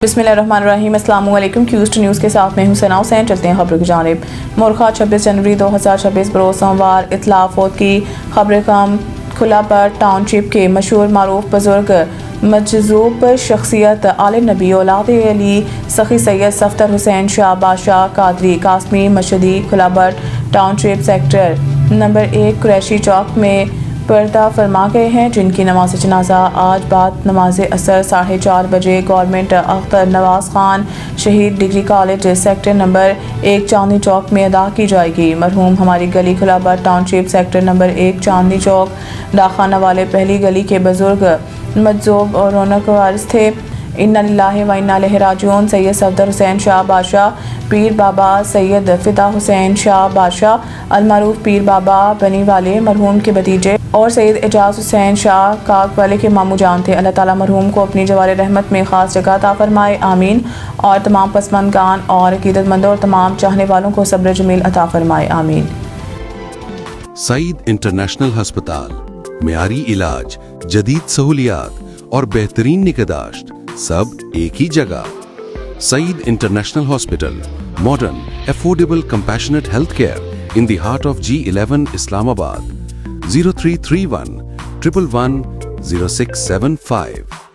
बिस्मिल्लाहिर्रहमानिर्रहीम। अस्सलाम वालेकुम। क्यूस्ट न्यूज़ के साथ मैं हूं सना हुसैन। चलते हैं खबरों की जानिब। मोरखा 26 जनवरी 2026 बरोज़ सोमवार इत्तला फौत की खबर कम खुलाबट टाउनशिप के मशहूर मारूफ बुजुर्ग मजजूब शख्सियत आलिम नबी औलाद अली सखी Syed Safdar Hussain Shah Badshah Qadri Qasmi Mashhadi Khalabat township sector number 1 Qureshi Chowk में पर्दा फरमा गए हैं, जिनकी नमाज जनाजा आज बाद नमाज असर 4:30 बजे गवर्नमेंट अख्तर नवाज खान शहीद degree college sector number 1 Chandni Chowk में अदा की जाएगी। मरहूम हमारी गली खुलाबट township sector number 1 Chandni Chowk डाखाना वाले पहली गली के बुजुर्ग मजजूब और रौनक वारिस थे। इन्ना लिल्लाहि व इन्ना इलैहि राजिऊन। सैयद सफदर हुसैन शाह बादशाह पीर बाबा सैयद फिदा हुसैन शाह बादशाह अलमारूफ पीर बाबा बनी वाले मरहूम के भतीजे और सैयद एजाज हुसैन शाह काक वाले के मामू जान थे। अल्लाह ताला मरहूम को अपनी जवार रहमत में खास जगह अता फरमाए, आमीन। और तमाम पसमंदगान और अकीदतमंदों और तमाम चाहने वालों को सब्र जमील अता फरमाए, आमीन। सईद इंटरनेशनल हस्पताल, मेयारी इलाज, जदीद सहूलियात और बेहतरीन निगहदाश्त सब एक ही जगह। Saeed international hospital, modern, affordable, compassionate health care in the heart of G11 Islamabad. 0331 111 0675